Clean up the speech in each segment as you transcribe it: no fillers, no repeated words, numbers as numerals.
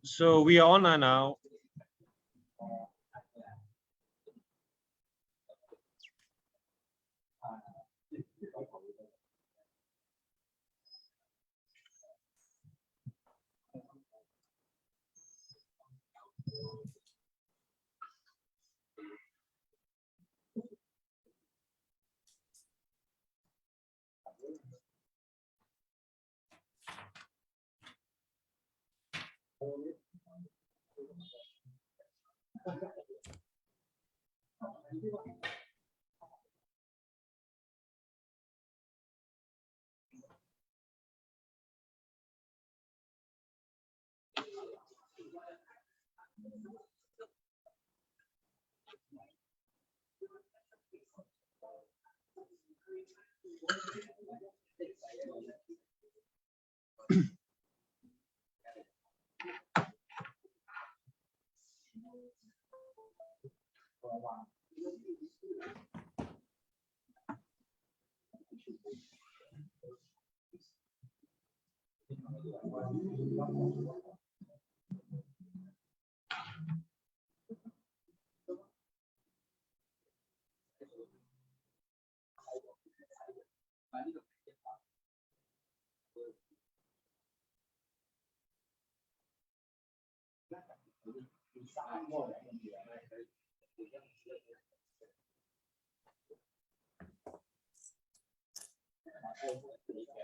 So we are online now.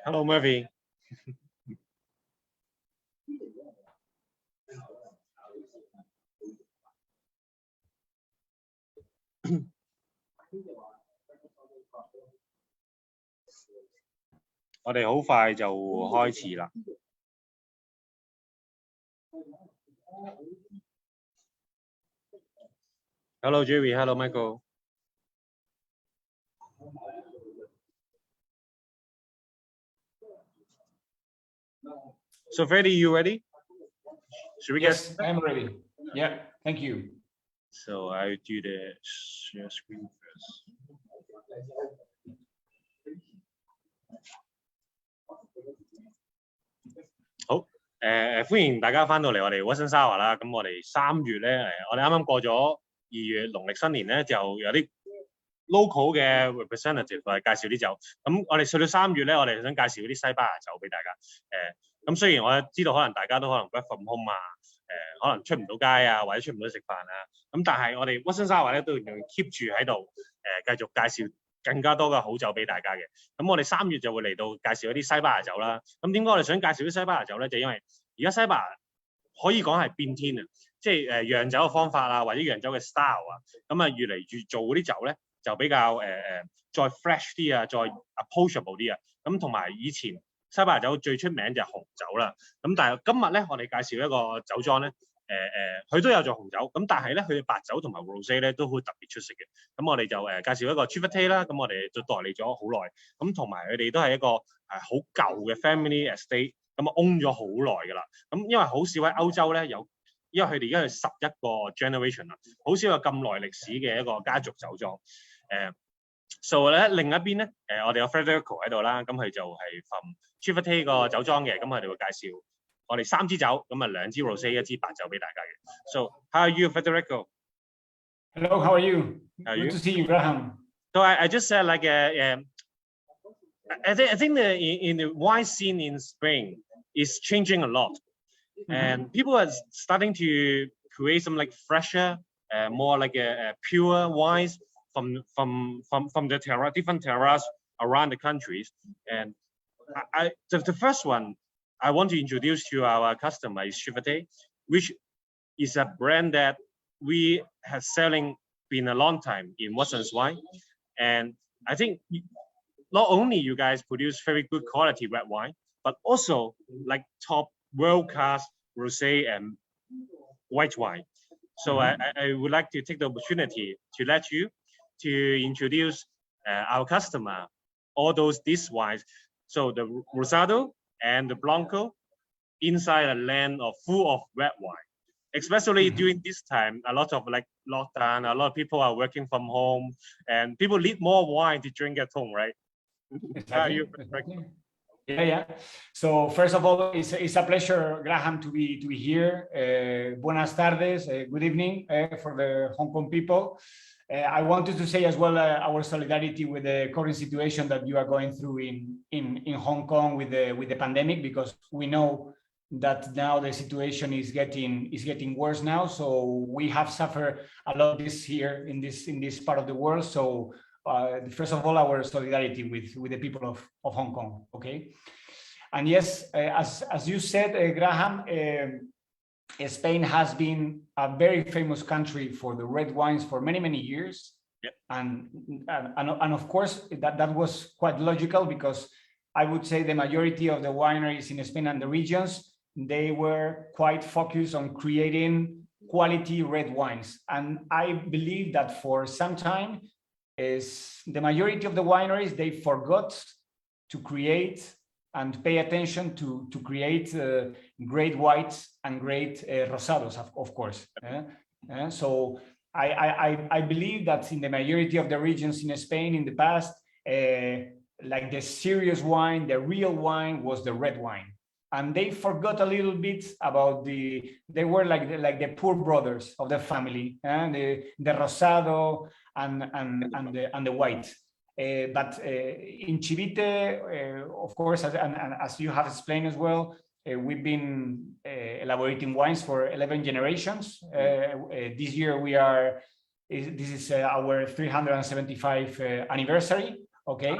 Hello, Murphy.我哋好快就開始啦。Hello, Jerry. Hello, Michael. So, Freddie, you ready? Should we Yes, get? I'm ready. Yeah, thank you. So I do the share screen first. 好，歡迎大家翻到嚟我哋 Watson Sour 啦。咁我哋3月咧，我哋啱啱過咗2月農曆新年咧，就有啲 local 嘅 representative 介紹啲酒。咁我哋去到3月咧，我哋想介紹啲西班牙酒俾大家。咁雖然我知道可能大家都可能 work from home 啊，可能出唔到街啊，或者出唔到食飯啊，咁但係我哋 Watson Sour 咧都要 keep 住喺度，繼續介紹更加多嘅好酒俾大家嘅。咁我哋3月就會嚟到介紹一啲西班牙酒啦。咁點解我哋想介紹啲西班牙酒咧？就因為而家西班牙可以講係變天啊，即係釀酒嘅方法啊，或者釀酒嘅 style 啊，咁啊越嚟越做嗰啲酒咧就比較再 fresh 啲啊，再 approachable 啲啊。咁同埋以前西班牙酒最出名就係紅酒啦。咁但係今日咧，我哋介紹一個酒莊咧，佢都有做紅酒，咁但係咧佢嘅白酒同埋 rosé 咧都好特別出色嘅。咁我哋就介紹一個 Chivite 啦，咁我哋就代理咗好耐，咁同埋佢哋都係一個好舊嘅 family estate， 咁啊 own 咗好耐㗎啦。咁因為好少喺歐洲咧有，因為佢哋而家係11個 generation 啦，好少有咁耐歷史嘅一個家族酒莊。So 咧另一邊咧，我哋有 Federico 喺度啦，咁佢就係 from Chivite 個酒莊嘅，咁佢哋會介紹我哋3支酒，咁啊2支 rosé 1支白酒俾大家嘅。So how are you, Federico? Hello, how are you? How are Good you? to see you, Graham. So I just said like I think that in the wine scene in Spain is changing a lot, and people are starting to create some like fresher, more like a pure wines from the different terroirs around the countries. And the first one I want to introduce to our customer is Chivite, which is a brand that we have selling been a long time in Watson's Wine. And I think not only you guys produce very good quality red wine, but also like top world-class rosé and white wine. So I would like to take the opportunity to let you to introduce our customer all these wines. So the Rosado and the Blanco inside a land of full of red wine. Especially during this time, a lot of like lockdown, a lot of people are working from home, and people need more wine to drink at home, right? Exactly. Yeah. So first of all, it's a pleasure, Graham, to be here. Buenas tardes, good evening for the Hong Kong people. I wanted to say as well our solidarity with the current situation that you are going through in Hong Kong with the pandemic, because we know that now the situation is getting worse now. So we have suffered a lot this here in this part of the world. So first of all, our solidarity with the people of Hong Kong. Okay, and yes, as you said, Graham, Spain has been a very famous country for the red wines for many years. Yep. And of course that was quite logical, because I would say the majority of the wineries in Spain and the regions, they were quite focused on creating quality red wines. And I believe that for some time, is the majority of the wineries, they forgot to create and pay attention to create great whites and great rosados, of course. So I believe that in the majority of the regions in Spain in the past, like the serious wine, the real wine was the red wine. And they forgot a little bit about they were like the poor brothers of the family, and the rosado and the white. But in Chivite, of course, and as you have explained as well, we've been elaborating wines for 11 generations. This year this is our 375 anniversary. Okay,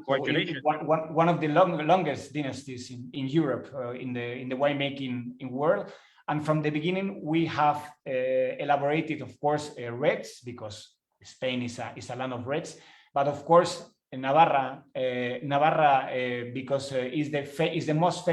congratulations. One of the longest dynasties in Europe, in the winemaking world. And from the beginning, we have elaborated, of course, reds, because Spain is a land of reds. But of course, Navarra, because is the most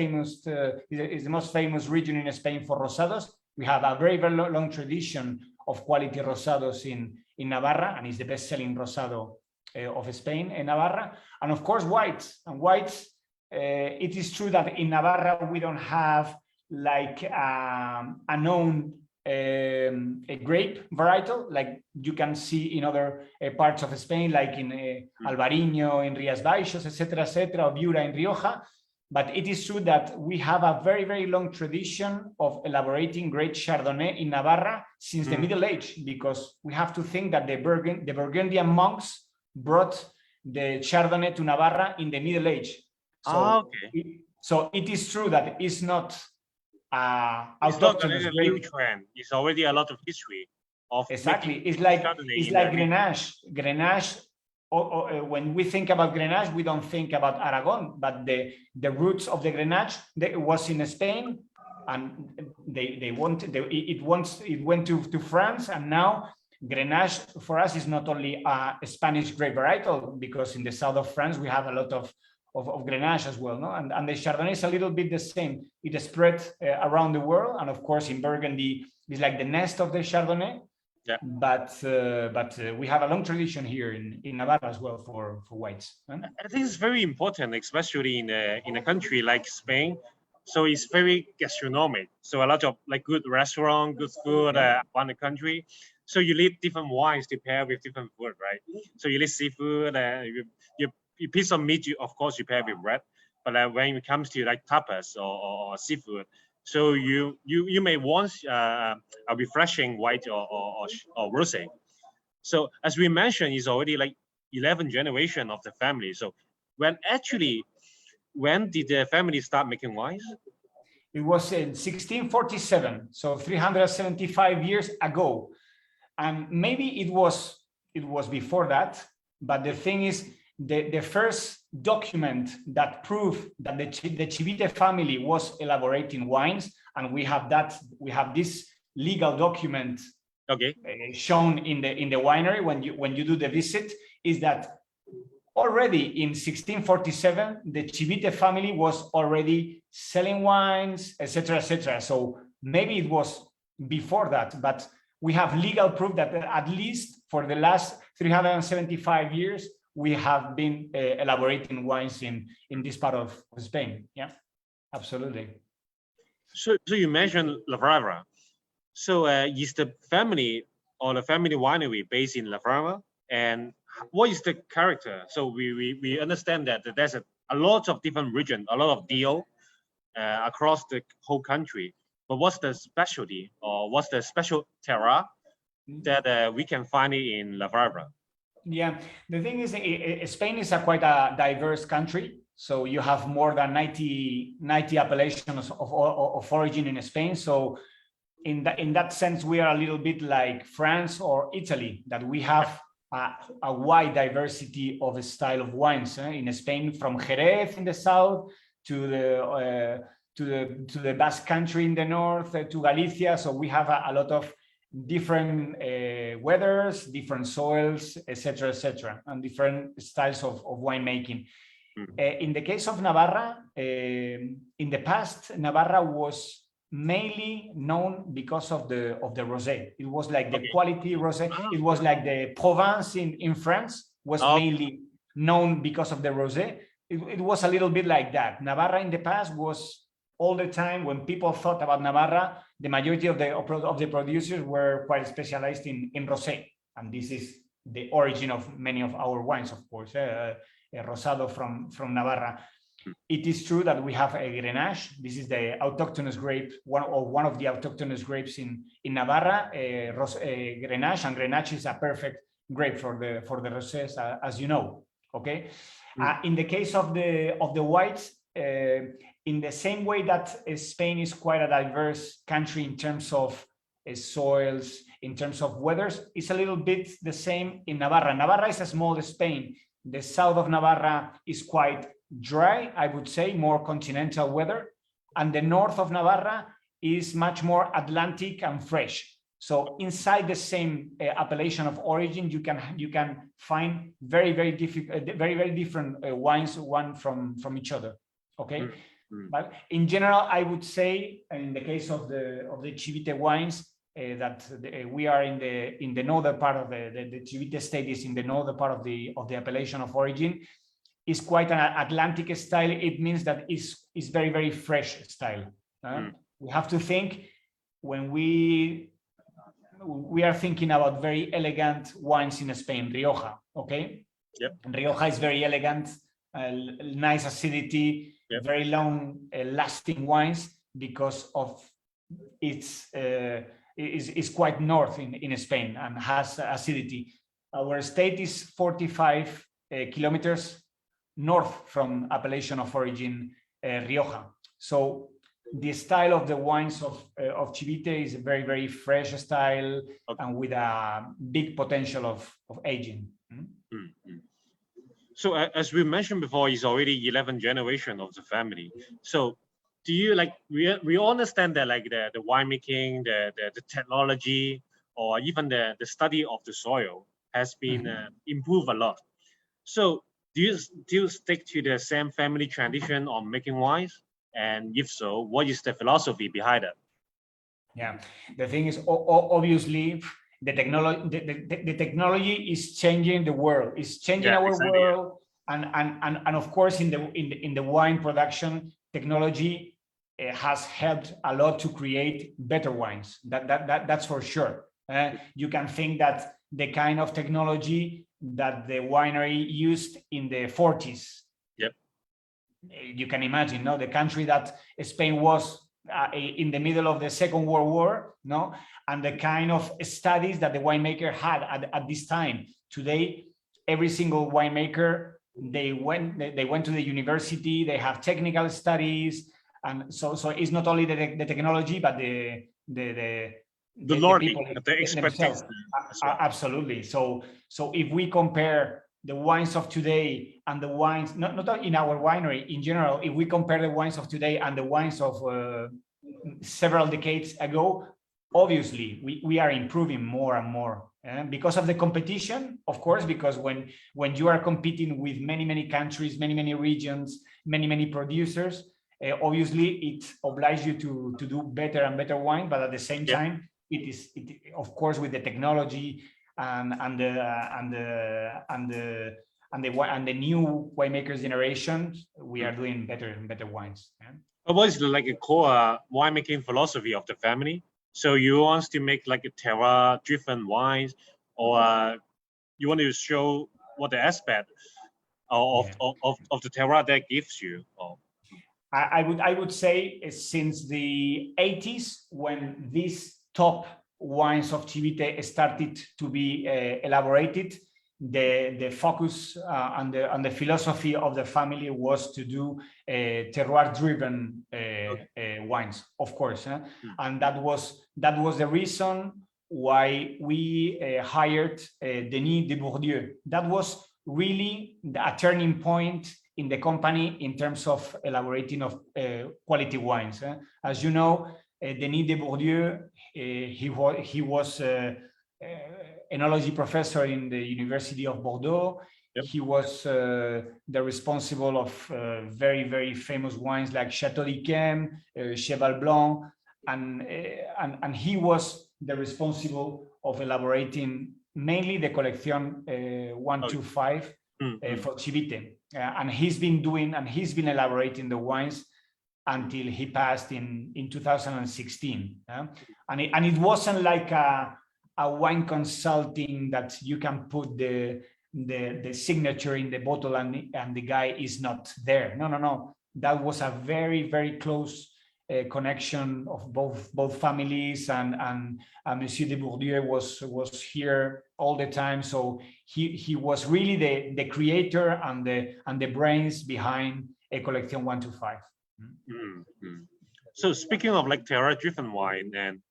famous region in Spain for rosados. We have a very long tradition of quality rosados in Navarra, and is the best-selling rosado of Spain and Navarra. And of course, whites. And whites, it is true that in Navarra we don't have like a known a grape varietal like you can see in other parts of Spain, like in Albariño, in Rías Baixas, etc., or Viura in Rioja. But it is true that we have a very long tradition of elaborating great Chardonnay in Navarra since the Middle Age, because we have to think that the Burgundian monks brought the Chardonnay to Navarra in the Middle Age. So, so it is true that it's not it's not a new trend. It's already a lot of history of it's like Grenache. When we think about Grenache, we don't think about Aragon, but the roots of the Grenache was in Spain, and it went to France, and now Grenache for us is not only a Spanish grape varietal, because in the south of France we have a lot of Grenache as well, no? And the Chardonnay is a little bit the same. It is spread around the world, and of course in Burgundy is like the nest of the Chardonnay. Yeah. But we have a long tradition here in Navarra as well for whites. I think it's very important, especially in a country like Spain. So it's very gastronomic. So a lot of like good restaurant, good food around the country. So you need different wines to pair with different food, right? So you need seafood, you piece of meat, of course you pair with red. But when it comes to like tapas or seafood, so you may want a refreshing white or rosé. So as we mentioned, it's already like 11 generation of the family. So when did the family start making wines? It was in 1647, so 375 years ago. And maybe it was before that, but the thing is, the first document that proved that the Chivite family was elaborating wines, and we have this legal document shown in the winery when you do the visit, is that already in 1647 the Chivite family was already selling wines, etc. So maybe it was before that, but we have legal proof that at least for the last 375 years we have been elaborating wines in this part of Spain. Yeah, absolutely. So you mentioned La Bravara. So is the family or the family winery based in La Bravara? And what is the character? So we understand that there's a lot of different regions, a lot of deal across the whole country. But what's the specialty or what's the special terroir that we can find it in La Bravara? Yeah, the thing is, Spain is quite a diverse country. So you have more than 90 appellations of origin in Spain. So in that sense, we are a little bit like France or Italy, that we have a wide diversity of style of wines in Spain, from Jerez in the south to the Basque Country in the north, to Galicia. So we have a lot of different weathers, different soils, etc., and different styles of winemaking. In the case of Navarra, in the past, Navarra was mainly known because of the rosé. It was like the quality rosé. It was like the Provence in France was mainly known because of the rosé. It was a little bit like that. Navarra in the past was all the time, when people thought about Navarra, the majority of the producers were quite specialized in rosé, and this is the origin of many of our wines, of course. Rosado from Navarra. It is true that we have a Grenache. This is the autochthonous grape, one of the autochthonous grapes in Navarra, Grenache, and Grenache is a perfect grape for the rosés, as you know. Okay. In the case of the whites, in the same way that Spain is quite a diverse country in terms of soils, in terms of weathers, it's a little bit the same in Navarra. Navarra is a small Spain. The south of Navarra is quite dry, I would say, more continental weather. And the north of Navarra is much more Atlantic and fresh. So inside the same appellation of origin, you can find very different wines, one from each other. Okay. But in general, I would say, in the case of the Chivite wines, that we are in the northern part of the Chivite state is in the northern part of the appellation of origin. Is quite an Atlantic style. It means that it's very fresh style. We have to think, when we are thinking about very elegant wines in Spain, Rioja. Okay. Yep. And Rioja is very elegant, nice acidity. Yep. Very long lasting wines because of its is quite north in Spain and has acidity. Our state is 45 kilometers north from appellation of origin Rioja. So the style of the wines of Chivite is a very fresh style, okay, and with a big potential of aging. So as we mentioned before, it's already 11th generation of the family. So do you we all understand that the winemaking, the technology, or even the study of the soil has been improved a lot. So do you still stick to the same family tradition on making wines? And if so, what is the philosophy behind it? Yeah, the thing is, obviously, the technology is changing the world. It's changing our world, and of course, in the wine production, technology has helped a lot to create better wines. That's for sure. You can think that the kind of technology that the winery used in the 40s. Yep. You can imagine, no, the country that Spain was in the middle of the Second World War, no, and the kind of studies that the winemaker had at this time. Today, every single winemaker, they went to the university. They have technical studies, and so it's not only the technology, but the learning, people, the expertise. Absolutely. So if we compare the wines of today and the wines, not in our winery, in general, if we compare the wines of today and the wines of several decades ago, obviously we are improving more and more because of the competition, of course, because when you are competing with many countries, many regions, many producers, obviously it obliges you to do better and better wine, but at the same time, it of course, with the technology and the new winemakers generation, we are doing better and better wines. What is like a core winemaking philosophy of the family? So you want to make like a terroir-driven wines, or you want to show what the aspect of the terroir that gives you? Or... I would say since the 80s, when these top wines of Chivite started to be elaborated, the focus and the philosophy of the family was to do terroir-driven wines, of course, and that was the reason why we hired Denis de Bourdieu. That was really a turning point in the company in terms of elaborating of quality wines. As you know, Denis de Bourdieu, he was enology professor in the University of Bordeaux. Yep. He was the responsible of very, very famous wines like Chateau d'Yquem, Cheval Blanc, and he was the responsible of elaborating mainly the collection 125 for Chivite. And he's been elaborating the wines until he passed in 2016. And it wasn't like a wine consulting that you can put the signature in the bottle and the guy is not there. No. That was a very, very close connection of both families, and Monsieur de Bourdieu was here all the time. So he was really the creator and the brains behind a collection 125. So speaking of like terroir-driven wine, and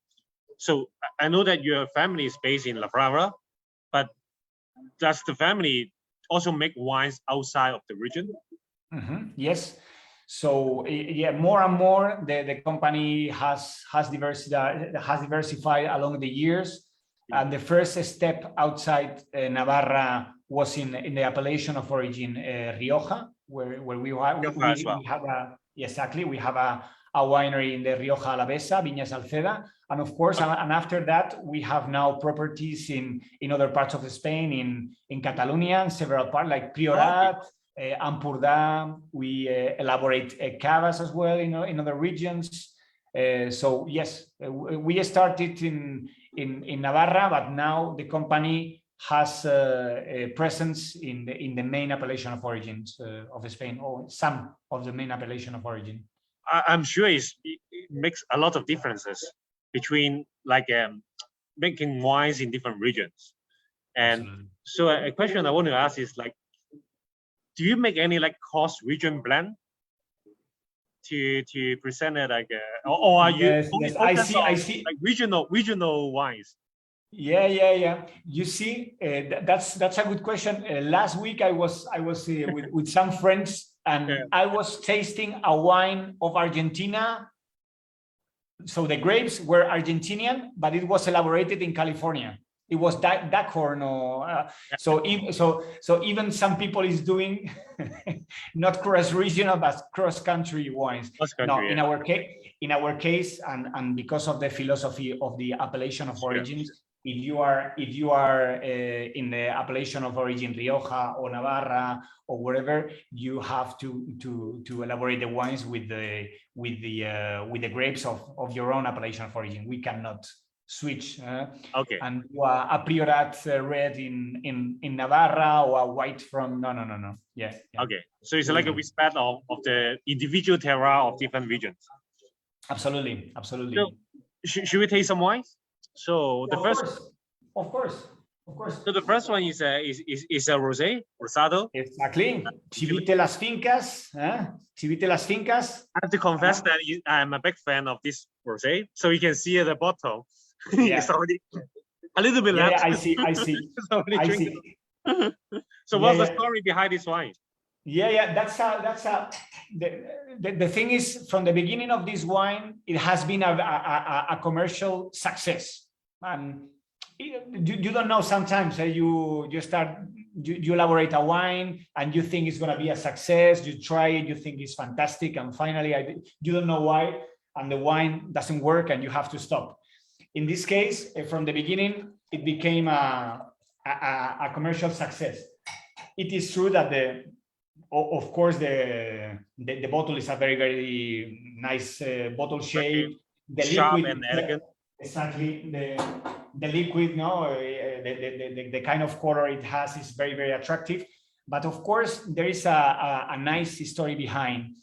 so I know that your family is based in La Brava, but does the family also make wines outside of the region? Yes. So yeah, more and more the company has diversified along the years. And the first step outside Navarra was in the appellation of origin Rioja, where we have a winery in the Rioja Alavesa, Viña Salceda, and of course, and after that we have now properties in other parts of Spain, in Catalonia, and several parts like Priorat. Ampurdá, we elaborate cavas as well in other regions. So yes, we started in Navarra, but now the company has a presence in the main appellation of origins of Spain, or some of the main appellation of origin. I'm sure it makes a lot of differences between like making wines in different regions. And absolutely. So a question I want to ask is like, do you make any like cross region blend to present it like or are you yes, I see like regional wines? Yeah. You see, that's a good question. Last week I was with some friends, and I was tasting a wine of Argentina. So the grapes were Argentinian, but it was elaborated in California. It was Duckhorn, so even some people is doing not cross-regional but cross-country wines. In our case, and because of the philosophy of the appellation of origins, if you are in the appellation of origin Rioja or Navarra or wherever, you have to elaborate the wines with the grapes of your own appellation of origin. We cannot switch and do a Priorat red in Navarra or a white from no. Yeah. Okay, so it's like a respect of the individual terroir of different regions. Absolutely. So, should we taste some wines? So the of course. So the first one is a rosé, rosado. Exactly. Chivite Las Fincas. Chivite Las Fincas. I have to confess that I'm a big fan of this rosé. So you can see at the bottle. It's already a little bit left. I see. So what's the story behind this wine? That's the thing is, from the beginning of this wine, it has been a commercial success. And you don't know, sometimes you elaborate a wine and you think it's going to be a success, you try it, you think it's fantastic, and finally you don't know why, and the wine doesn't work and you have to stop. In this case, from the beginning, it became a commercial success. It is true that Of course, the bottle is a very nice bottle shape. Okay. The Sharp liquid, and elegant. exactly. The liquid, no, the kind of color it has is very attractive. But of course, there is a nice story behind.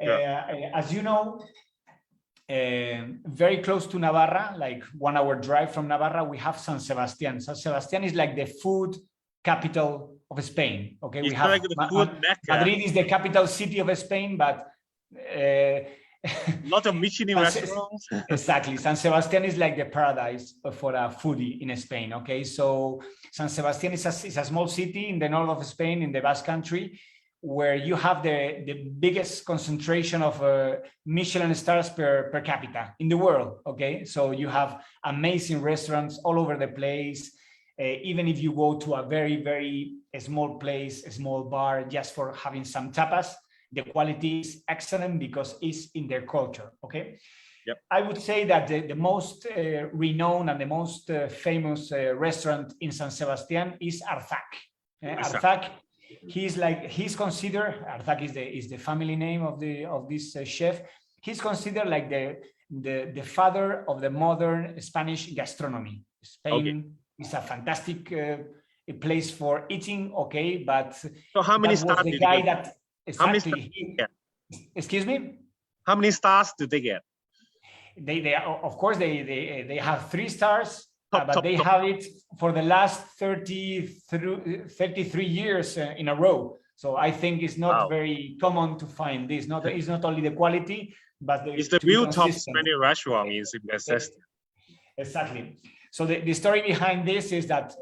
As you know, very close to Navarra, like 1 hour drive from Navarra, we have San Sebastian. San Sebastian is like the food capital of Spain. Okay, It's we have like the food mecca. Madrid is the capital city of Spain, but lot of Michelin restaurants. Exactly. San Sebastian is like the paradise for a foodie in Spain. Okay, so San Sebastian is a small city in the north of Spain, in the Basque Country, where you have the biggest concentration of Michelin stars per capita in the world. Okay, so you have amazing restaurants all over the place. Even if you go to a very small place, a small bar, just for having some tapas, the quality is excellent because it's in their culture. Okay. Yep. I would say that the most renowned and the most famous restaurant in San Sebastian is Arzac. Arzac, he's considered, Arzac is the family name of this chef. He's considered like the father of the modern Spanish gastronomy. Spain is a fantastic place for eating. Okay, but so how many stars the guy that exactly. Excuse me. How many stars do they get? They of course they have 3 stars, but they have it for the last 33 years in a row. So I think it's not very common to find this. It's not only the quality, but it's the real top Spanish restaurant in Sebastian. Exactly. So the story behind this is that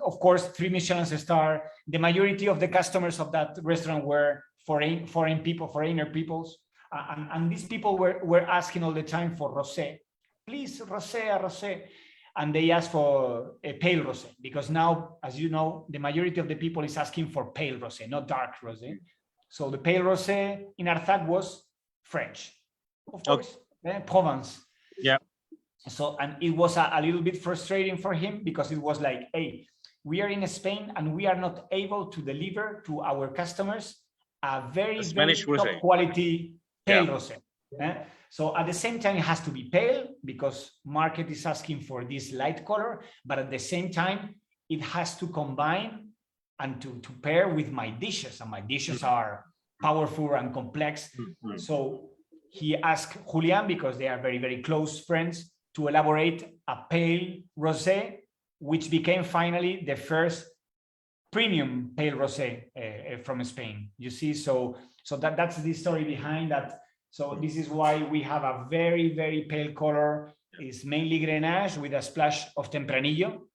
of course 3 Michelin star. The majority of the customers of that restaurant were foreigner peoples. And these people were asking all the time for rosé, please, rosé. And they asked for a pale rosé, because now, as you know, the majority of the people is asking for pale rosé, not dark rosé. So the pale rosé in Arzac was French, of course, Provence. Yeah. So, and it was a little bit frustrating for him, because it was like, hey, we are in Spain and we are not able to deliver to our customers a very top quality pale rosé. So at the same time, it has to be pale because market is asking for this light color, but at the same time, it has to combine and to pair with my dishes, and my dishes are powerful and complex. So he asked Julian, because they are very close friends, to elaborate a pale rosé, which became finally the first premium pale rosé from Spain. You see, so that's the story behind that. So this is why we have a very pale color. It's mainly Grenache with a splash of Tempranillo.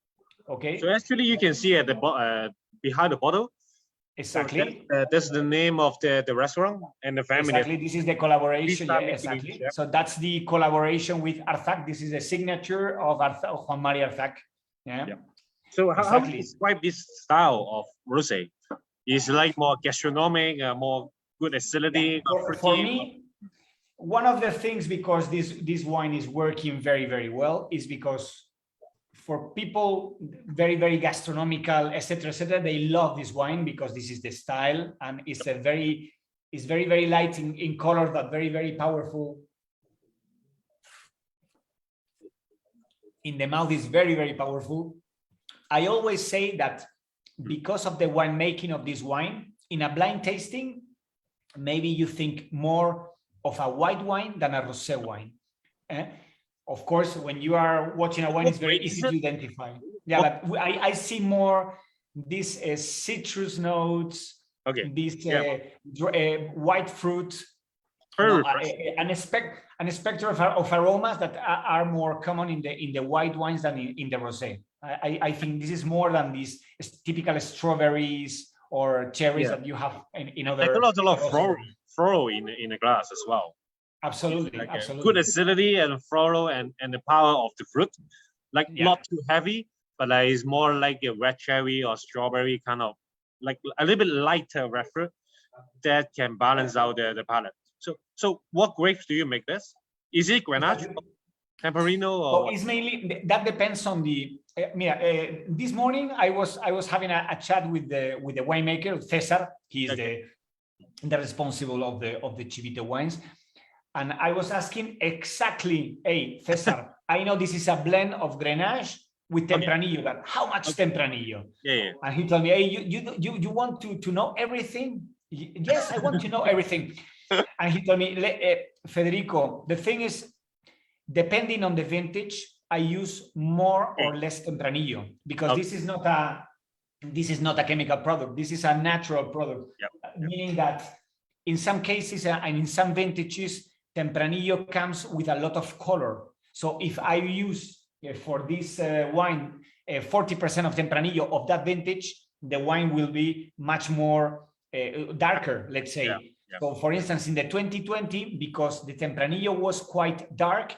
Okay. So actually, you can see at the behind the bottle. Exactly. So that's the name of the restaurant and the family. Exactly. This is the collaboration. Yeah, exactly. Yeah. So that's the collaboration with Arzac. This is the signature of Juan Maria Arzac. Yeah. So how do you describe this style of rosé? Is like more gastronomic, more good acidity? For me, one of the things, because this wine is working very well, is because for people very gastronomical, etc., they love this wine because this is the style, and it's very light in color, but very powerful. In the mouth is very powerful. I always say that because of the winemaking of this wine, in a blind tasting, maybe you think more of a white wine than a rosé wine. Of course, when you are watching a wine, it's very easy to identify. Yeah, but I see more these citrus notes, this white fruit, an spectrum of aromas that are more common in the white wines than in the rosé. I think this is more than these typical strawberries or cherries that you have in other. Like a lot of floral in the glass as well. Absolutely, like absolutely. Good acidity and floral and the power of the fruit. Like not too heavy, but like it's more like a red cherry or strawberry kind of, like a little bit lighter red fruit that can balance out the palate. So what grapes do you make this? Is it Grenache? Temperino or So what? it's mainly that depends on the. This morning I was having a chat with the winemaker Cesar. He is Okay. the responsible of the Chivite wines, and I was asking exactly, hey Cesar, I know this is a blend of Grenache with Tempranillo. But how much Tempranillo? Yeah. And he told me, hey, you want to know everything? Yes, I want to know everything. And he told me, Federico, the thing is, depending on the vintage, I use more or less Tempranillo, because this is not a chemical product. This is a natural product, meaning that in some cases and in some vintages, Tempranillo comes with a lot of color. So if I use for this wine 40% of Tempranillo of that vintage, the wine will be much more darker, let's say. So for instance, in the 2020, because the Tempranillo was quite dark,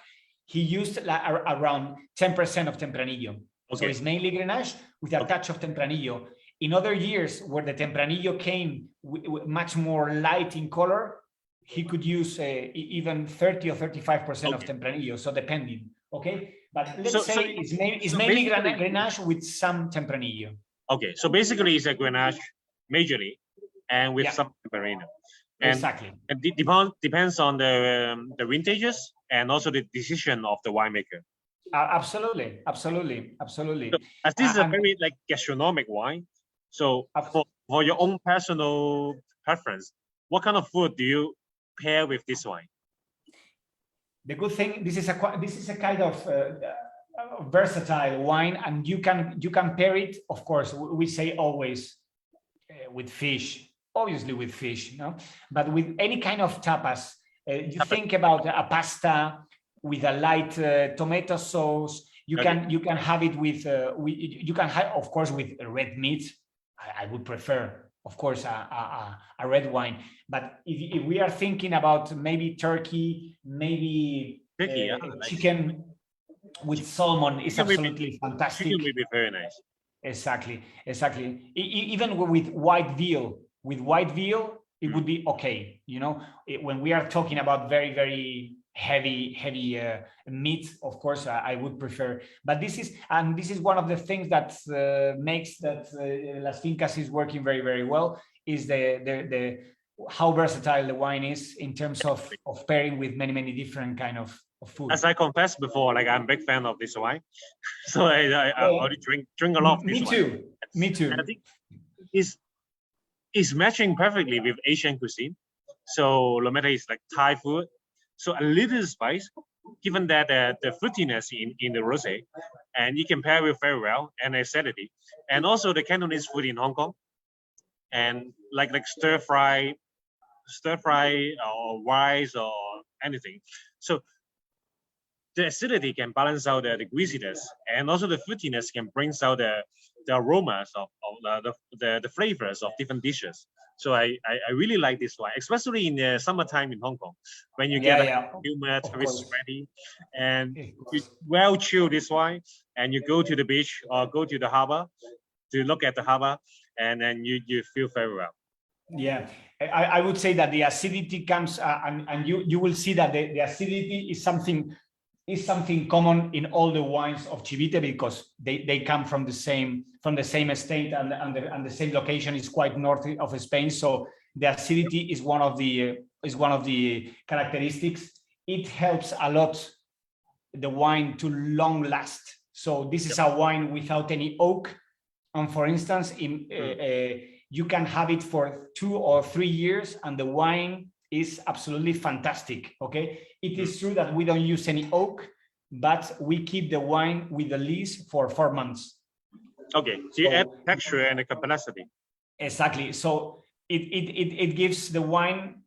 he used around 10% of Tempranillo. So it's mainly Grenache with a touch of Tempranillo. In other years, where the Tempranillo came much more light in color, he could use even 30 or 35% of Tempranillo. So depending, But let's say it's mainly Grenache with some Tempranillo. Okay, so basically it's a Grenache majorly, and with some Tempranillo. And, exactly. And depends on the vintages and also the decision of the winemaker. Absolutely. So, as this is a very like gastronomic wine, so for your own personal preference, what kind of food do you pair with this wine? The good thing, this is a kind of versatile wine, and you can pair it. Of course, we say always with fish. Obviously with fish, but with any kind of tapas. You think about a pasta with a light tomato sauce. You can have it with you can have, of course, with red meat. I would prefer, of course, a red wine. But if we are thinking about maybe turkey, maybe chicken with salmon, is absolutely fantastic. Chicken will be very nice. Exactly. Even with white veal. With white veal, it would be okay. When we are talking about very, very heavy meat, of course, I would prefer. But this is one of the things that makes that Las Fincas is working very, very well, is the how versatile the wine is in terms of pairing with many, many different kind of food. As I confessed before, like I'm a big fan of this wine, so I already drink a lot of this wine. Me too. And I think is matching perfectly with Asian cuisine. So no matter it's like Thai food, so a little spice, given that the fruitiness in the rosé, and you can pair with very well, and acidity, and also the Cantonese food in Hong Kong, and like stir fry or rice or anything. So the acidity can balance out the greasiness, and also the fruitiness can bring out the aromas of the flavors of different dishes. So I really like this wine, especially in the summertime in Hong Kong, when you get humid, very sweaty, and you well chill this wine, and you go to the beach or go to the harbor to look at the harbor, and then you feel very well. Yeah, I would say that the acidity comes, and you will see that the acidity is something common in all the wines of Chivite, because they come from the same estate, and the same location is quite north of Spain. So the acidity is one of the characteristics. It helps a lot the wine to long last. So this is a wine without any oak, and for instance, you can have it for 2 or 3 years, and the wine is absolutely fantastic. It is true that we don't use any oak, but we keep the wine with the lees for 4 months. So you add texture and a capacity. Exactly. So it gives the wine,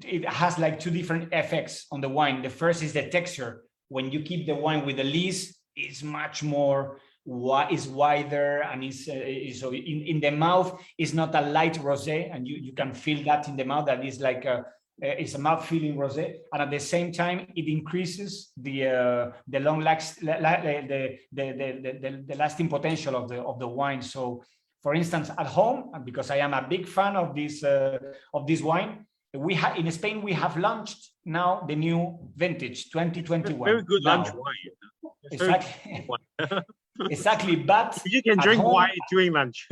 it has like 2 different effects on the wine. The first is the texture. When you keep the wine with the lees, it's much more is wider, and is so in the mouth is not a light rosé, and you can feel that in the mouth, that is like it's a mouth feeling rosé, and at the same time it increases the long the lasting potential of the wine. So for instance, at home, because I am a big fan of this wine, in Spain, we have launched now the new vintage 2021. Very good now. lunch wine. It's very Exactly. good wine. Exactly. But You can at drink home, wine during lunch.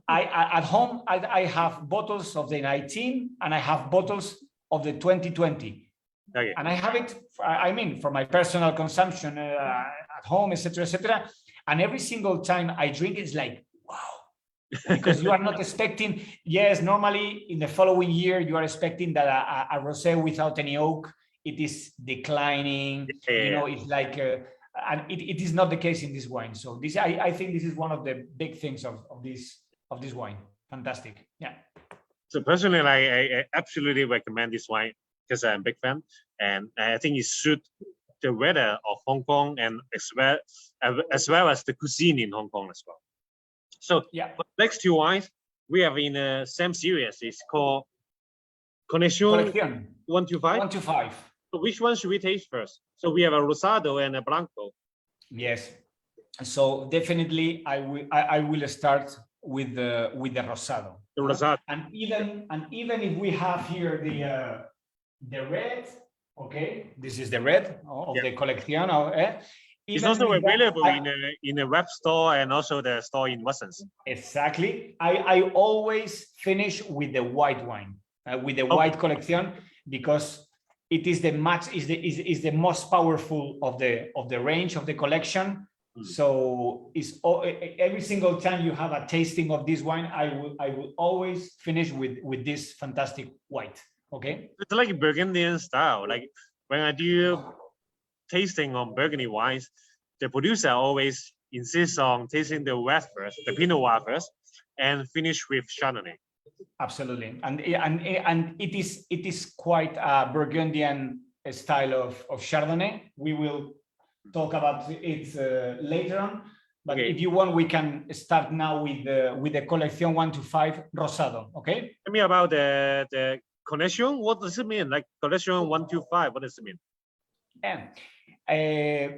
at home, I have bottles of the 19 and I have bottles of the 2020. Okay. And I have it, I mean, for my personal consumption at home, etc., etc. And every single time I drink, it's like, wow. Because you are not expecting, yes, normally in the following year, you are expecting that a rosé without any oak, it is declining, Yeah. you know, it's like, and it is not the case in this wine. So this, I think this is one of the big things of this wine. Fantastic. Yeah. So personally, I absolutely recommend this wine because I'm a big fan, and I think it suits the weather of Hong Kong and as well as the cuisine in Hong Kong as well. So yeah, for the next two wines we have in the same series. It's called Connexion 125. 125. So which one should we taste first? So we have a Rosado and a Blanco. Yes. So definitely, I will start with the Rosado. The Rosado. And even if we have here the red, okay, this is the red of the Collection. It's also available in a web store and also the store in Watson's. Exactly. I always finish with the white wine, with the white Collection, because it is the is the most powerful of the range of the collection. So it's every single time you have a tasting of this wine, I will always finish with this fantastic white. Okay. It's like Burgundian style. Like when I do tasting on Burgundy wines, the producer always insists on tasting the red first, the Pinot Noir first, and finish with Chardonnay. Absolutely, and it is quite a Burgundian style of Chardonnay. We will talk about it later on, but if you want, we can start now with the Collection 125 Rosado. Okay. Tell me about the Connexion. What does it mean? Like Collection 125. What does it mean? Yeah.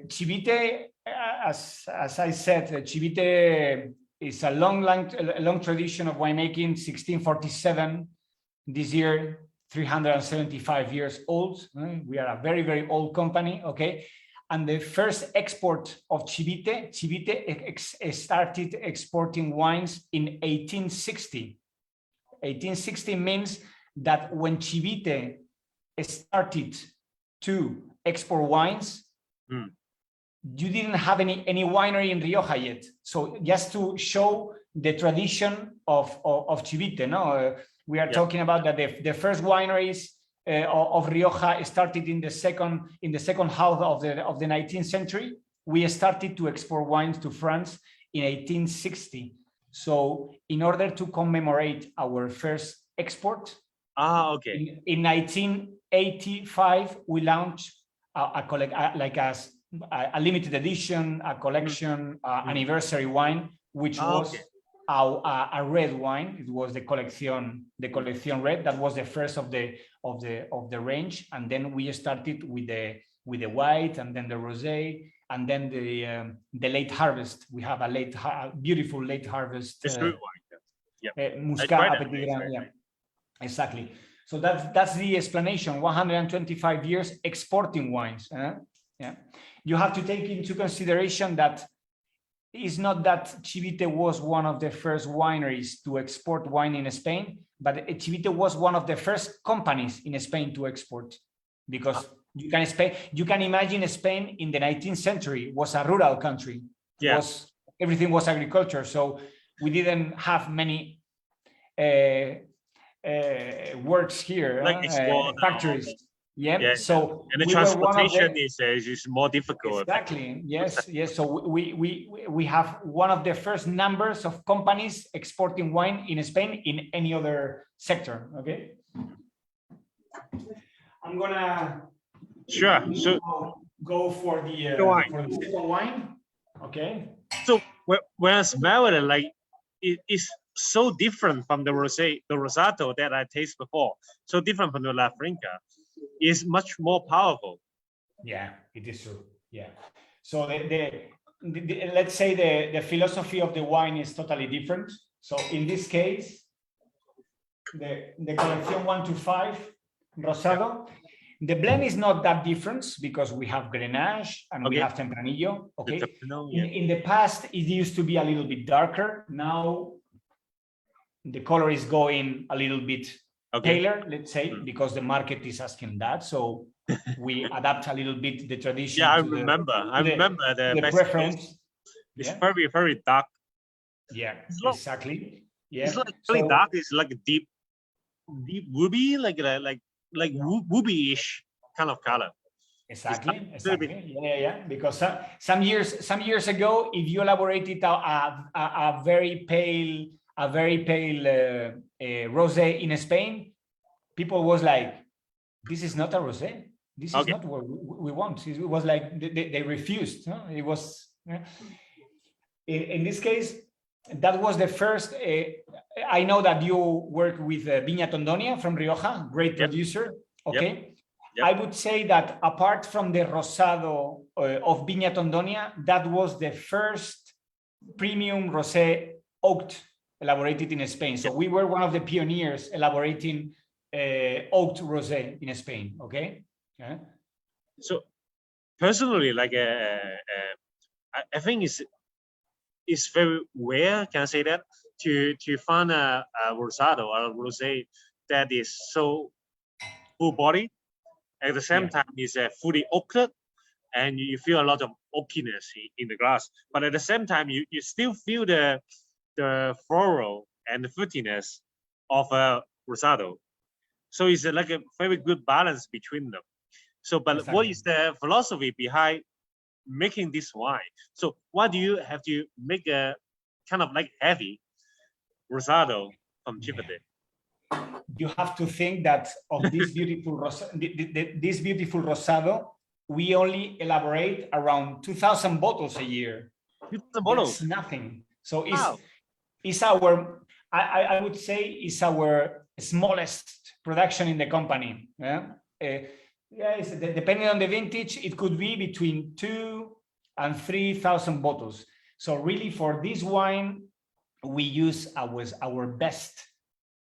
Chivite, as I said, Chivite is a long tradition of winemaking. 1647. This year, 375 years old. We are a very, very old company. Okay. And the first export of Chivite started exporting wines in 1860. 1860 means that when Chivite started to export wines, you didn't have any winery in Rioja yet. So just to show the tradition of Chivite, no, we are talking about that the first wineries of Rioja started in the second half of the 19th century. We started to export wines to France in 1860. So in order to commemorate our first export, in 1985 we launched a limited edition, a collection anniversary wine, which was a red wine. It was the Collection Red. That was the first of the range, and then we started with the white, and then the rosé, and then the late harvest. We have a beautiful late harvest. It's good wine. Muscat, Petit Grand. Yeah, exactly. So that's the explanation. 125 years exporting wines. Yeah, you have to take into consideration that it's not that Chivite was one of the first wineries to export wine in Spain, but Chivite was one of the first companies in Spain to export, because you can imagine Spain in the 19th century was a rural country. Yeah. Everything was agriculture, so we didn't have many works here, like factories. Yeah. So and the transportation is more difficult. Exactly. Yes. So we have one of the first numbers of companies exporting wine in Spain in any other sector. Okay. I'm gonna go for the second wine. Okay. So when I smell it, like it is so different from the Rosado that I tasted before. So different from the La Finca. Is much more powerful. Yeah, it is true. Yeah. So let's say the philosophy of the wine is totally different. So in this case, the Collection 125 Rosado. The blend is not that different because we have Grenache and we have Tempranillo. Okay. In the past, it used to be a little bit darker. Now, the color is going a little bit paler, let's say, because the market is asking that. So we adapt a little bit the tradition. Yeah, I remember the preference. It's very, very dark. Yeah, exactly. Yeah, it's like really dark. It's like a deep ruby, like ruby-ish kind of color. Exactly. Yeah. Because some years ago, if you elaborated a very pale rosé in Spain, people was like, "This is not a rosé. This is not what we want." It was like they refused. No? It was in this case. That was the first. I know that you work with Viña Tondonia from Rioja, great producer. Okay. Yep. I would say that apart from the Rosado of Viña Tondonia, that was the first premium rosé oaked elaborated in Spain. So we were one of the pioneers elaborating oaked rosé in Spain. Okay. Yeah. So personally, like I think it's very rare, can I say that, to find a Rosado or a rosé that is so full body. At the same time, it's fully oaked, and you feel a lot of oakiness in the glass. But at the same time, you still feel the floral and the fruitiness of a Rosado. So it's like a very good balance between them. So, but what is the philosophy behind making this wine? So why do you have to make a kind of like heavy Rosado from Chivite? You have to think that of this beautiful this beautiful Rosado, we only elaborate around 2,000 bottles a year. 2,000 bottles? That's nothing. So it's our, I would say, it's our smallest production in the company. Depending on the vintage, it could be between 2,000 and 3,000 bottles. So really, for this wine, we use our best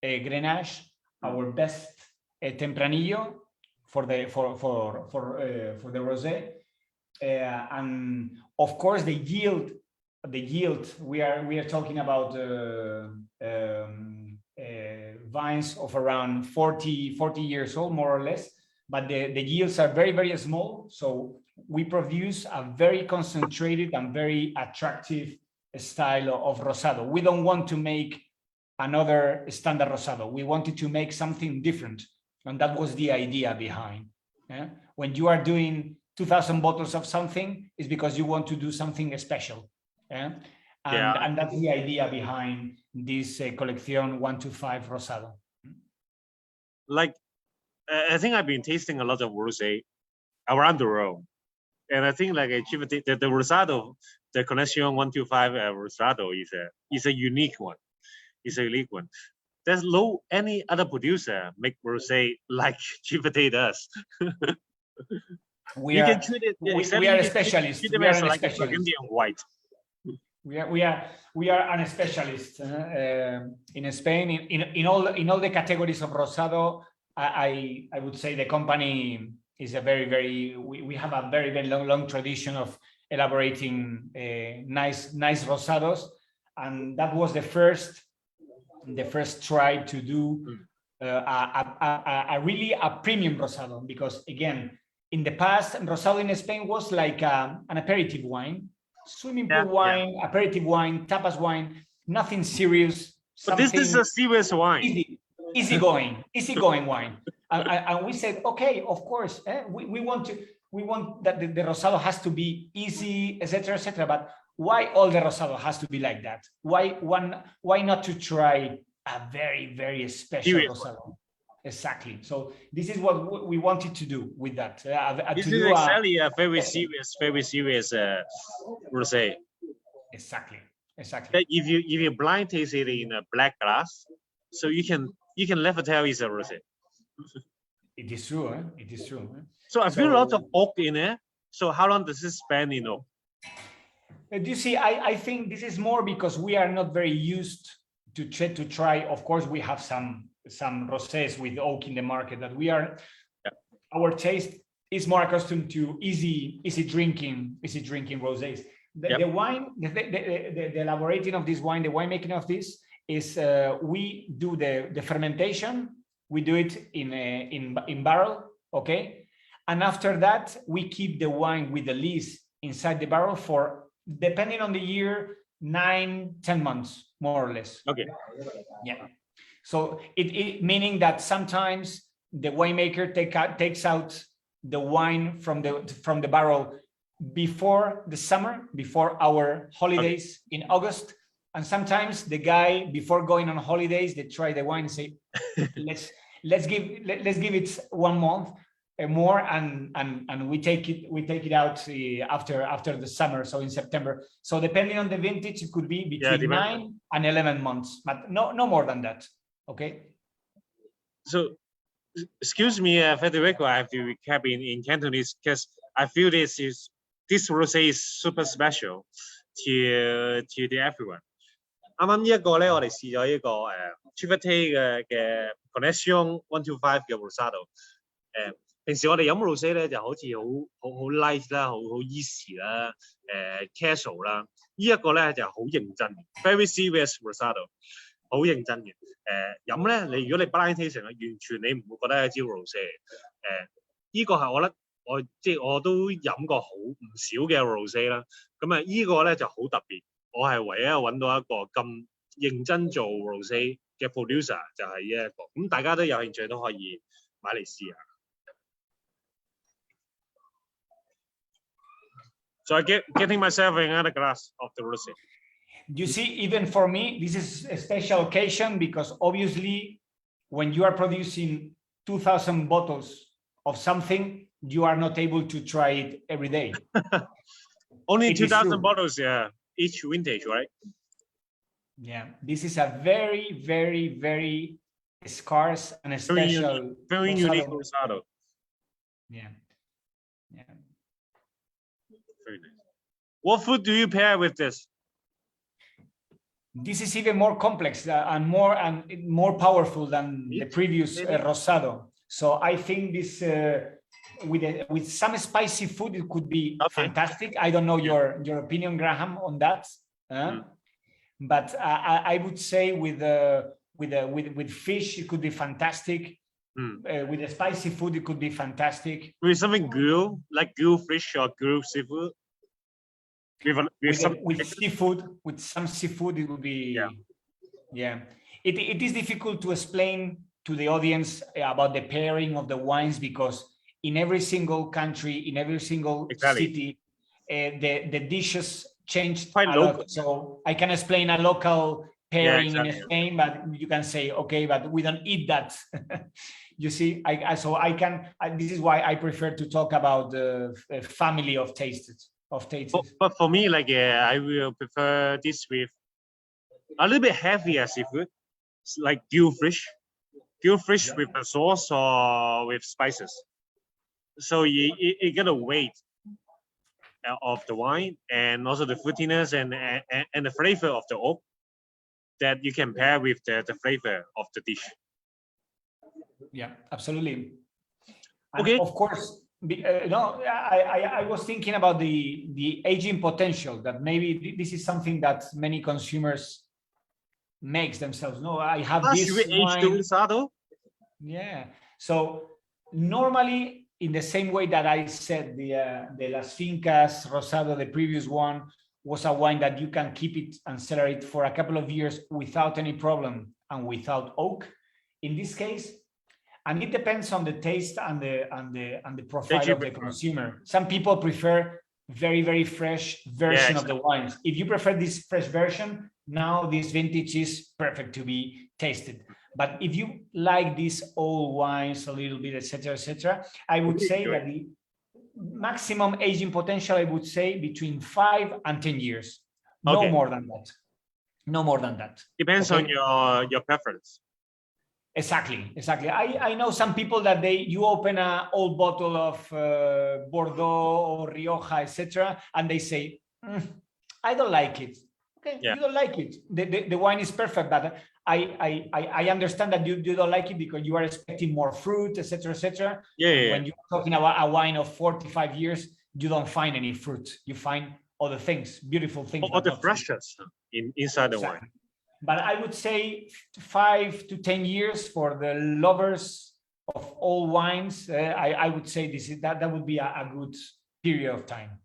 Grenache, our best Tempranillo for the rosé, and of course the yield. We are talking about vines of around 40 years old, more or less. But the yields are very, very small. So we produce a very concentrated and very attractive style of Rosado. We don't want to make another standard Rosado. We wanted to make something different. And that was the idea behind. When you are doing 2,000 bottles of something, it's because you want to do something special. And that's the idea behind this Colección 125 Rosado. Like, I think I've been tasting a lot of rosé around the world, and I think like the Rosado, the Colección 125 Rosado is a unique one. It's a unique one. There's no any other producer make rosé like Chivite does. We are specialists. We are like a Burgundian white. We are an specialist in Spain in all the categories of Rosado. I would say the company is a we have a very long tradition of elaborating nice Rosados, and that was the first try to do a premium Rosado, because again, in the past, Rosado in Spain was like an aperitif wine, swimming pool wine, aperitif wine, tapas wine, nothing serious. But this is a serious wine. Easygoing wine, and we said, okay, of course, we want that the Rosado has to be easy, etc. But why all the Rosado has to be like that? Why not to try a very special Rosado? Exactly. So this is what we wanted to do with that. This is exactly a very serious rosé. Exactly. If you blind taste it in a black glass, so you can never tell it's a rosé. It is true. It is true. So I feel a lot of oak in it. So how long does it spend in oak? You see, I think this is more because we are not very used to try. Of course, we have some some rosés with oak in the market, that we are, our taste is more accustomed to easy drinking rosés. The wine, the elaborating of this wine, the winemaking of this is we do the fermentation. We do it in barrel, okay, and after that we keep the wine with the lees inside the barrel for, depending on the year, 9-10 months, more or less. Okay. Yeah. So it meaning that sometimes the winemaker takes out the wine from the barrel before the summer, before our holidays in August, and sometimes the guy, before going on holidays, they try the wine and say, let's give it 1 month more, and we take it out after the summer, so in September. So depending on the vintage, it could be between 9 and 11 months, but no more than that. Okay. So, excuse me, Federico, I have to recap in Cantonese because I feel this rosé is super special to everyone. 啱啱呢一個咧，我哋試咗呢個Chivite 嘅 Connection 125嘅 Rosado。平時我哋飲 rosé 咧就好似好 light 啦，好 easy 啦，casual 啦。呢一個咧就好認真 ，very serious Rosado， 好認真嘅。飲咧，如果你 blind tasting 完全你唔會覺得係一支 rosé。呢個係我覺得我都飲過唔少嘅 rosé 啦。咁啊，呢個咧就好特別。我係唯一揾到一個咁認真做 rosé 嘅 producer 就係呢一個，咁大家都有興趣都可以買嚟試下。So I getting myself another glass of the rosé. You see, even for me, this is a special occasion because obviously, when you are producing 2,000 bottles of something, you are not able to try it every day. Only 2,000 bottles, yeah. Each vintage, right? Yeah, this is a very, very, very scarce and a special, very unique Rosado. Yeah. Very nice. What food do you pair with this? This is even more complex and more powerful than the previous Rosado. So I think this with some spicy food, it could be fantastic. I don't know your opinion, Graham, on that. But I would say with fish, it could be fantastic. With the spicy food, it could be fantastic. With something grilled, like grilled fish or grilled seafood. With seafood, with some seafood, it would be. Yeah. It is difficult to explain to the audience about the pairing of the wines because in every single country, in every single city, the dishes changed a lot. So I can explain a local pairing in Spain, but you can say, okay, but we don't eat that. You see, this is why I prefer to talk about the family of tastes. But for me, I will prefer this with a little bit heavier seafood, like grilled fish with a sauce or with spices. So you get a weight of the wine and also the fruitiness and the flavor of the oak that you can pair with the flavor of the dish. Yeah, absolutely. And okay. Of course, I was thinking about the aging potential, that maybe this is something that many consumers makes themselves. No, I have this wine. Yeah. So normally, in the same way that I said, the Las Fincas Rosado, the previous one, was a wine that you can keep it and cellar it for a couple of years without any problem and without oak. In this case, and it depends on the taste and the profile of the consumer. Some people prefer very, very fresh version of the wines. If you prefer this fresh version, now this vintage is perfect to be tasted. But if you like these old wines a little bit, etc., I would say that the maximum aging potential, I would say between 5 and 10 years. No more than that. No more than that. Depends on your preference. Exactly. I know some people that you open an old bottle of Bordeaux or Rioja, etc., and they say, I don't like it. Okay, you don't like it. The wine is perfect, but I understand that you don't like it because you are expecting more fruit, etc., etc. Yeah. When you're talking about a wine of 45 years, you don't find any fruit. You find other things, beautiful things. Or the freshness inside the wine. But I would say 5 to 10 years for the lovers of all wines. I would say that would be a good period of time.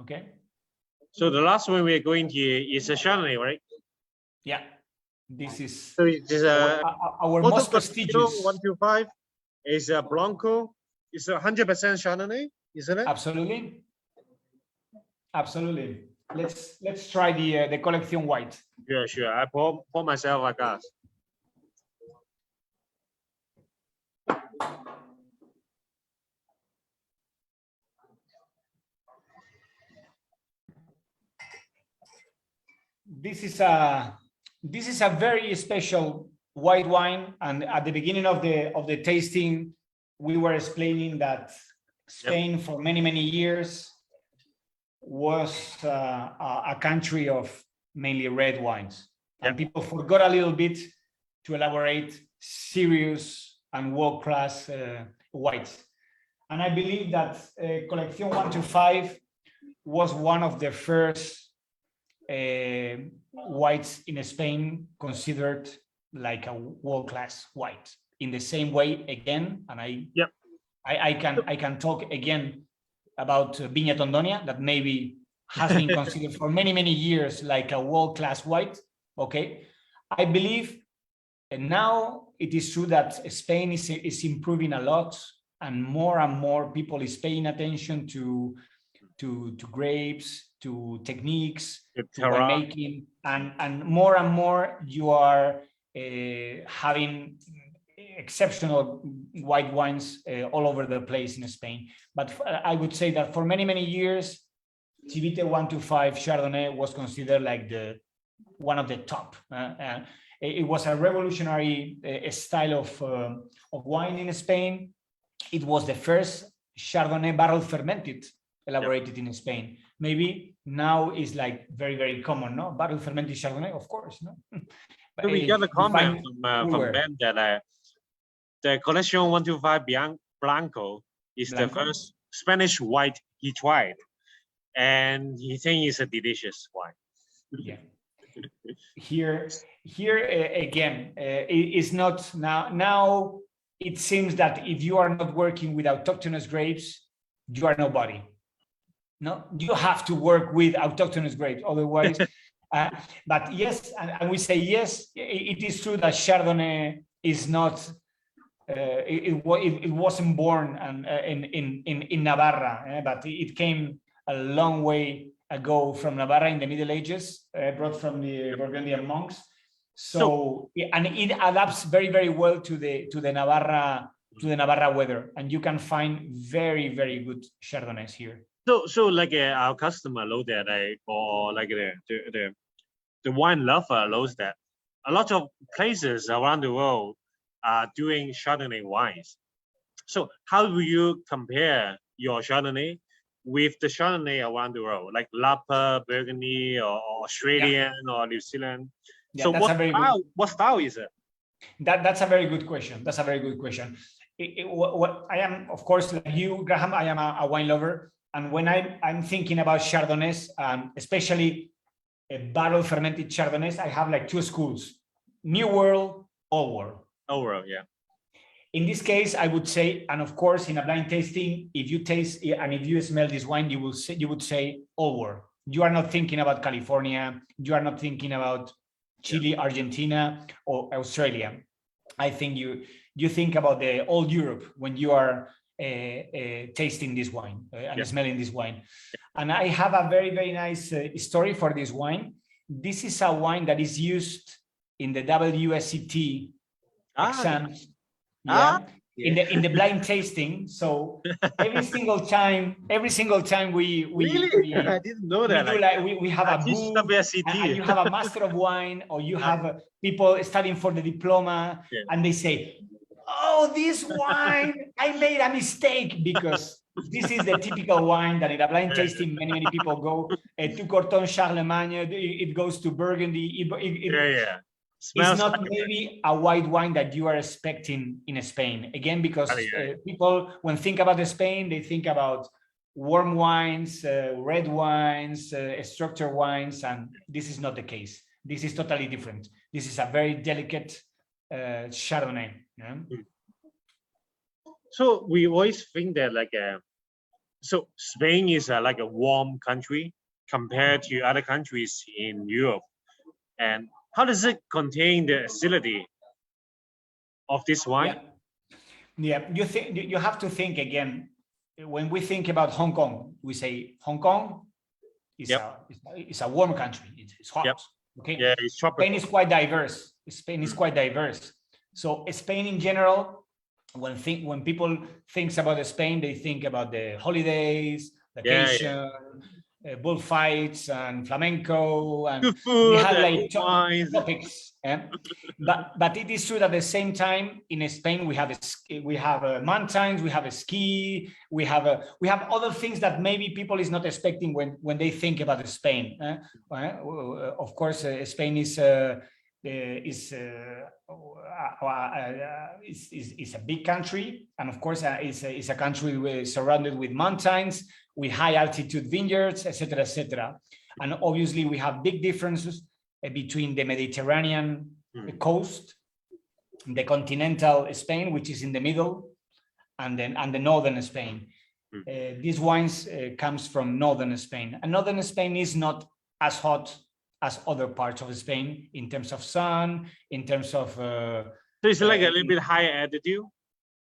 Okay. So the last one we're going here is a Chardonnay, right? Yeah. This is our most prestigious 125 is a Blanco. It's 100% Chardonnay, isn't it? Absolutely. Absolutely. Let's try the Collection White. Yeah, sure. I pour myself a glass. This is a very special white wine, and at the beginning of the tasting, we were explaining that Spain for many years was a country of mainly red wines, and people forgot a little bit to elaborate serious and world-class whites. And I believe that Collection 125 was one of the first whites in Spain considered like a world-class white. In the same way, again, and I can talk again about Viña Tondonia, that maybe has been considered for many years like a world-class white. Okay, I believe, and now it is true that Spain is improving a lot, and more people is paying attention to grapes, to techniques, to winemaking, and more you are having exceptional white wines all over the place in Spain. But I would say that for many years, Chivite 125 Chardonnay was considered like one of the top. It was a revolutionary style of wine in Spain. It was the first Chardonnay barrel fermented elaborated in Spain. Maybe now is like very common, no? Barrel fermented Chardonnay, of course, no? But we got a comment from Ben that the Collection 125 Blanco is the first Spanish white he tried, and he thinks it's a delicious wine. Yeah. Here again, it is not now. It seems that if you are not working with autochthonous grapes, you are nobody. No, you have to work with autochthonous grapes, otherwise. But yes, and we say yes. It is true that Chardonnay is not. It wasn't born in Navarra, but it came a long way ago from Navarra in the Middle Ages, brought from the Burgundian monks. So and it adapts very well to the Navarra weather, and you can find very good Chardonnays here. So like our customer know that, or like the wine lover knows that a lot of places around the world are doing Chardonnay wines. So how do you compare your Chardonnay with the Chardonnay around the world, like Lapa, Burgundy, or Australian, or New Zealand? Yeah, so what style is it? That's a very good question. That's a very good question. What I am, of course, like you, Graham, I am a wine lover. And when I'm thinking about Chardonnays, especially barrel fermented Chardonnays, I have like two schools: New World, Old World. Old World, yeah. In this case, I would say, and of course, in a blind tasting, if you taste and if you smell this wine, you would say Old World. You are not thinking about California. You are not thinking about Chile, Argentina, or Australia. I think you think about the old Europe when you are tasting this wine and smelling this wine. And I have a very nice story for this wine. This is a wine that is used in the WSET exams. In the blind tasting. So every single time we really? I didn't know that. We have a book, and you have a master of wine, or you have people studying for the diploma, and they say, "Oh, this wine, I made a mistake," because this is the typical wine that in a blind tasting many people go to Corton Charlemagne. It goes to Burgundy. Smells it's not like maybe a white wine that you are expecting in Spain. Again, because people, when think about Spain, they think about warm wines, red wines, structured wines, and this is not the case. This is totally different. This is a very delicate Chardonnay. Yeah? So we always think that so Spain is like a warm country compared to other countries in Europe. And how does it contain the acidity of this wine? Yeah, you have to think again. When we think about Hong Kong, we say Hong Kong is a warm country. It's hot. Yep. Okay. Yeah, it's tropical. Spain is quite diverse. Spain is quite diverse. So Spain in general, when people think about Spain, they think about the holidays, vacation, bullfights, and flamenco, and good food, we have like wines. topics. But it is true that at the same time in Spain we have mountains, we have a ski, we have other things that maybe people is not expecting when they think about Spain. Of course, Spain is a big country, and of course it's a country surrounded with mountains, with high altitude vineyards, etc., etc. And obviously we have big differences between the Mediterranean coast, the continental Spain, which is in the middle, and the northern Spain. These wines comes from northern Spain, and northern Spain is not as hot as other parts of Spain in terms of sun, in terms of. So it's like a little bit higher altitude.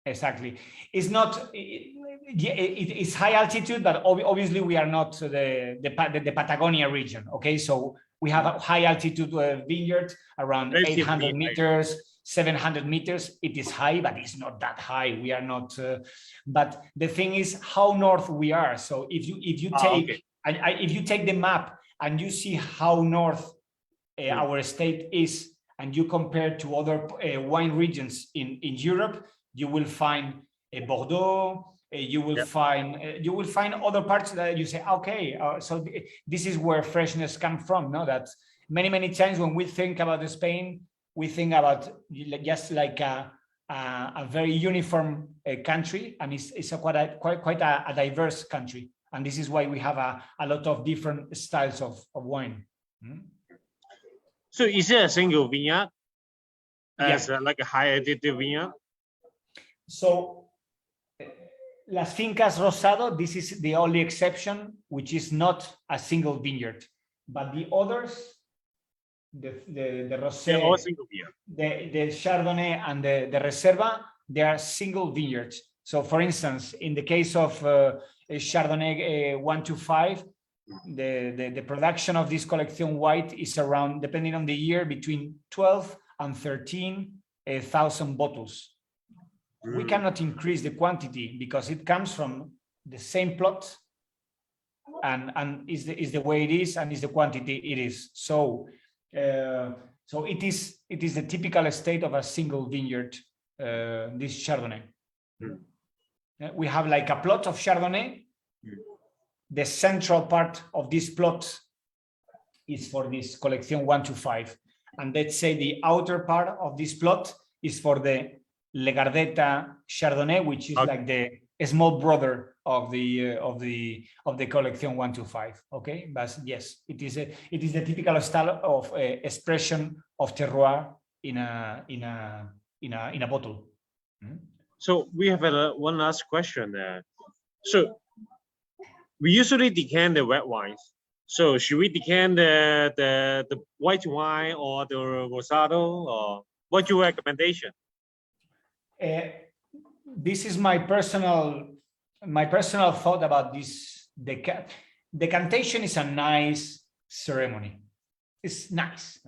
Exactly. It's not. It's high altitude, but obviously we are not the Patagonia region. Okay, so we have a high altitude vineyard around 800 meters, 700 meters. It is high, but it's not that high. We are not. But the thing is how north we are. So if you take if you take the map and you see how north our state is, and you compare to other wine regions in Europe, you will find Bordeaux. You will find other parts that you say, okay, so this is where freshness comes from. No, that many times when we think about Spain, we think about just like a very uniform country, and it's quite a diverse country, and this is why we have a lot of different styles of wine. So is it a single vineyard as like a high altitude vineyard? So Las Fincas Rosado, this is the only exception, which is not a single vineyard, but the others, the Rosé, the Chardonnay, and the Reserva, they are single vineyards. So, for instance, in the case of Chardonnay 125, the production of this collection white is around, depending on the year, between 12 and 13,000 bottles. We cannot increase the quantity because it comes from the same plot, and is the way it is, and is the quantity it is. So it is the typical state of a single vineyard. This Chardonnay. We have like a plot of Chardonnay. The central part of this plot is for this collection 125, and let's say the outer part of this plot is for the Legardeta Chardonnay, which is like the small brother of the collection 125. Okay, but yes, it is the typical style of expression of terroir in a bottle. So we have one last question. So we usually decant the red wines. So should we decant the white wine or the Rosado, or what's your recommendation? This is my personal thought about this. Decantation is a nice ceremony. It's nice.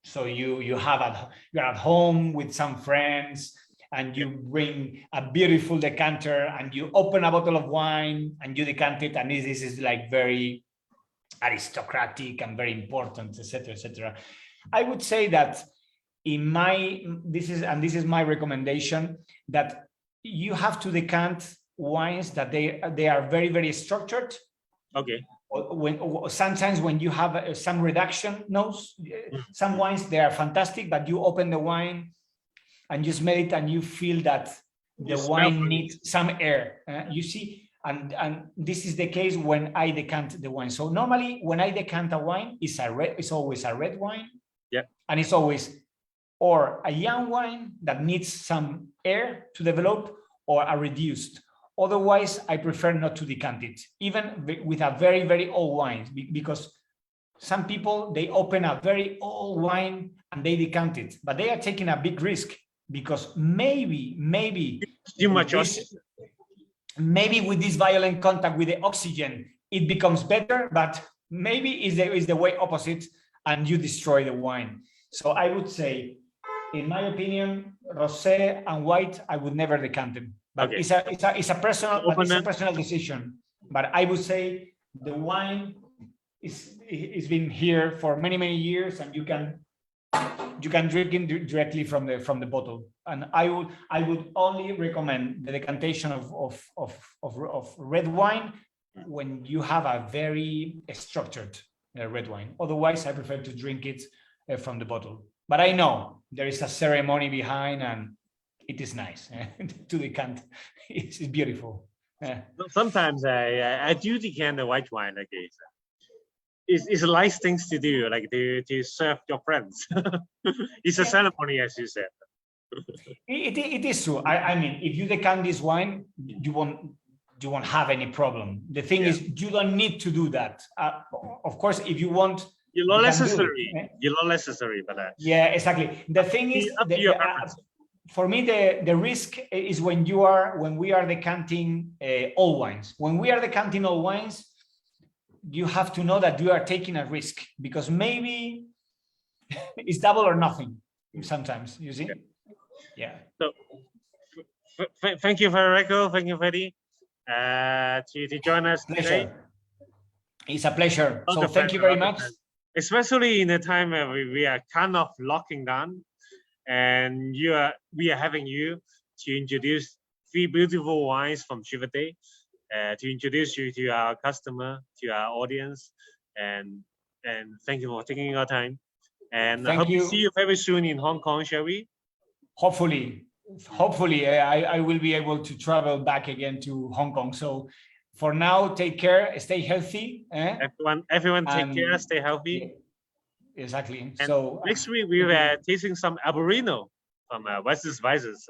So you're at home with some friends, and you bring a beautiful decanter, and you open a bottle of wine and you decant it, and this is like very aristocratic and very important, etc., etc. I would say that this is my recommendation, that you have to decant wines that they are very, very structured. Okay. or sometimes when you have some reduction notes, some wines, they are fantastic, but you open the wine and you smell it and you feel that the wine needs some air. You see, and this is the case when I decant the wine. So normally when I decant a wine, it's always a red wine. Yeah. And it's always or a young wine that needs some air to develop, or a reduced. Otherwise, I prefer not to decant it, even with a very, very old wine, because some people, they open a very old wine and they decant it, but they are taking a big risk, because maybe too much maybe with this violent contact with the oxygen, it becomes better, but maybe is the way opposite and you destroy the wine. So I would say, in my opinion, rosé and white, I would never decant them. But Okay. it's a personal decision. But I would say the wine is been here for many years, and you can drink it directly from the bottle. And I would only recommend the decantation of red wine when you have a very structured red wine. Otherwise, I prefer to drink it from the bottle. But I know there is a ceremony behind, and it is nice to decant. It's beautiful. Sometimes I do decant the white wine. Like it's a nice things to do, like to serve your friends. It's a ceremony, as you said. It is true. I mean, if you decant this wine, you won't have any problem. The thing is, you don't need to do that. Of course, if you want, you're not necessary. You're not necessary for that. Yeah, exactly. The thing is, for me, the risk is when we are decanting old wines. When we are decanting old wines, you have to know that you are taking a risk, because maybe it's double or nothing sometimes, you see? Yeah. So thank you, Federico. Thank you, Freddy, to join us today. It's a pleasure. So thank you very much. Especially in the time where we are kind of locking down, and we are having you to introduce 3 beautiful wines from Chivite, to introduce you to our customer, to our audience, and thank you for taking your time. And I hope to see you very soon in Hong Kong, shall we? Hopefully, I will be able to travel back again to Hong Kong. So for now, take care, stay healthy. Everyone take care, stay healthy. Yeah, exactly. And so next week we were tasting some Albarino from Western Spices.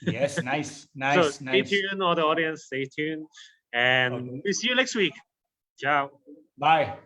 Yes, nice. So stay tuned, all the audience, stay tuned. And we'll see you next week. Ciao. Bye.